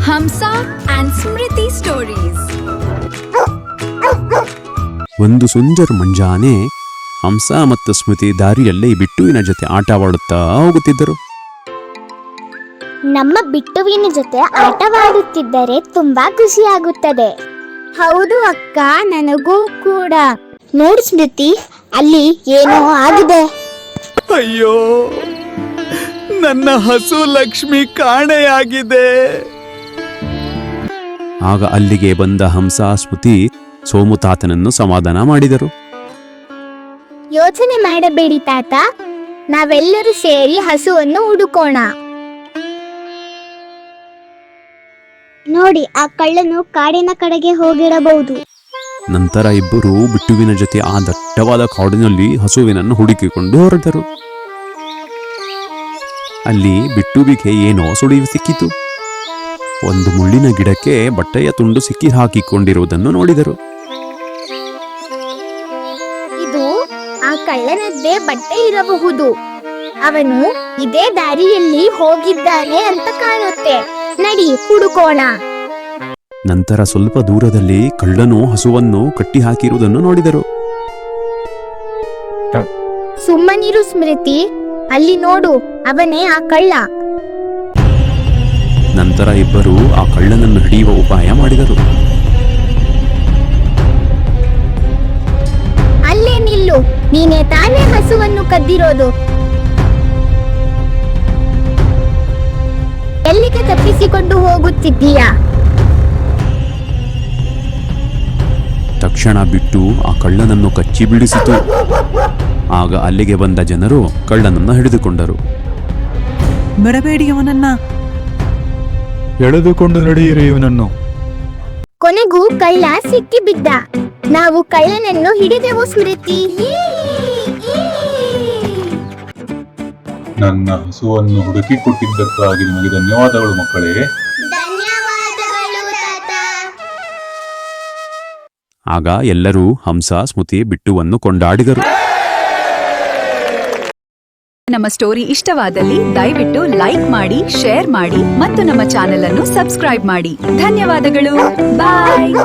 Hamsa and Smriti stories. ಒಂದು ಸುಂದರ ಮುಂಜಾನೆ ಹಂಸ ಮತ್ತು ಸ್ಮೃತಿ ದಾರಿಯಲ್ಲಿ ಬಿಟ್ಟುವಿನ ಜೊತೆ ಆಟವಾಡುತ್ತಾ ಹೋಗುತ್ತಿದ್ದರು. ನಮ್ಮ ಬಿಟ್ಟುವಿನ ಜೊತೆ ಆಟವಾಡುತ್ತಿದ್ದರೆ ತುಂಬಾ ಖುಷಿಯಾಗುತ್ತದೆ. ಹೌದು ಅಕ್ಕ, ನನಗೂ ಕೂಡ. ನೋಡು ಸ್ಮೃತಿ, ಅಲ್ಲಿ ಏನೋ ಆಗಿದೆ. ಅಯ್ಯೋ, ನನ್ನ ಹಸು ಲಕ್ಷ್ಮಿ ಕಾಣೆಯಾಗಿದೆ. ಆಗ ಅಲ್ಲಿಗೆ ಬಂದ ಹಂಸ ಸ್ಮೃತಿ ಸೋಮು ತಾತನನ್ನು ಸಮಾಧಾನ ಮಾಡಿದರು. ಯೋಚನೆ ಮಾಡಬೇಡಿ ತಾತ, ನಾವೆಲ್ಲರೂ ಸೇರಿ ಹಸುವನ್ನು ಹುಡುಕೋಣ. ನೋಡಿ, ಆ ಕಳ್ಳನು ಕಾಡಿನ ಕಡೆಗೆ ಹೋಗಿರಬಹುದು. ನಂತರ ಇಬ್ಬರು ಬಿಟ್ಟುವಿನ ಜೊತೆ ಆ ದಟ್ಟವಾದ ಕಾಡಿನಲ್ಲಿ ಹಸುವಿನನ್ನು ಹುಡುಕಿಕೊಂಡು ಹೊರಟರು. ಅಲ್ಲಿ ಬಿಟ್ಟುವಿಗೆ ಏನೋ ಸುಳಿವು ಸಿಕ್ಕಿತು. ಒಂದು ಮುಳ್ಳಿನ ಗಿಡಕ್ಕೆ ಬಟ್ಟೆಯ ತುಂಡು ಸಿಕ್ಕಿ ಹಾಕಿಕೊಂಡಿರುವುದನ್ನು ನೋಡಿದರು. ಇದು ಆ ಕಳ್ಳನದ್ದೇ ಬಟ್ಟೆ ಇರಬಹುದು. ಅವನು ಇದೇ ದಾರಿಯಲ್ಲಿ ಹೋಗಿದ್ದಾನೆ ಅಂತ ಕಾಣುತ್ತೆ. ನಡಿ, ಹುಡುಕೋಣ. ನಂತರ ಸ್ವಲ್ಪ ದೂರದಲ್ಲಿ ಕಳ್ಳನು ಹಸುವನ್ನು ಕಟ್ಟಿ ಹಾಕಿರುವುದನ್ನು ನೋಡಿದರು. ಸುಮ್ಮನಿರು ಸ್ಮೃತಿ, ಅಲ್ಲಿ ನೋಡು, ಅವನೇ ಆ ಕಳ್ಳ. ನಂತರ ಇಬ್ಬರು ಆ ಕಳ್ಳನನ್ನು ಹಿಡಿಯುವ ಉಪಾಯ ಮಾಡಿದರು. ಅಲ್ಲೇ ನಿಲ್ಲು, ನೀನೇ ತಾನೇ ಹಸುವನ್ನು ಕದ್ದಿರೋದು. ಎಲ್ಲಿಗೆ ತಪ್ಪಿಸಿಕೊಂಡು ಹೋಗುತ್ತಿದ್ದೀಯಾ? ತಕ್ಷಣ ಬಿಟ್ಟು ಆ ಕಳ್ಳನನ್ನು ಕಚ್ಚಿ ಬಿಡಿಸಿತು. ಆಗ ಅಲ್ಲಿಗೆ ಬಂದ ಜನರು ಕಳ್ಳನನ್ನು ಹಿಡಿದುಕೊಂಡರು. ಬಿಡಬೇಡಿ ಅವನನ್ನ, ಎಳೆದುಕೊಂಡು ನಡೆಯಿರಿ ಇವನನ್ನು. ಕೊನೆಗೂ ಕಳ್ಳ ಸಿಕ್ಕಿ ಬಿದ್ದ. ನಾವು ಕಳ್ಳನನ್ನು ಹಿಡಿದೆವು ಸ್ಮೃತಿ. ನನ್ನ ಹಸುವನ್ನು ಹುಡುಕಿಕೊಟ್ಟಿದ್ದಕ್ಕಾಗಿ ನಿಮಗೆ ಧನ್ಯವಾದಗಳು ಮಕ್ಕಳೇ. ಆಗ ಎಲ್ಲರೂ ಹಂಸ ಸ್ಮೃತಿ ಬಿಟ್ಟುವನ್ನು ಕೊಂಡಾಡಿದರು. ನಮ್ಮ ಸ್ಟೋರಿ ಇಷ್ಟವಾದಲ್ಲಿ ದಯವಿಟ್ಟು ಲೈಕ್ ಮಾಡಿ, ಶೇರ್ ಮಾಡಿ ಮತ್ತು ನಮ್ಮ ಚಾನೆಲ್ ಅನ್ನು ಸಬ್ಸ್ಕ್ರೈಬ್ ಮಾಡಿ. ಧನ್ಯವಾದಗಳು. ಬಾಯ್.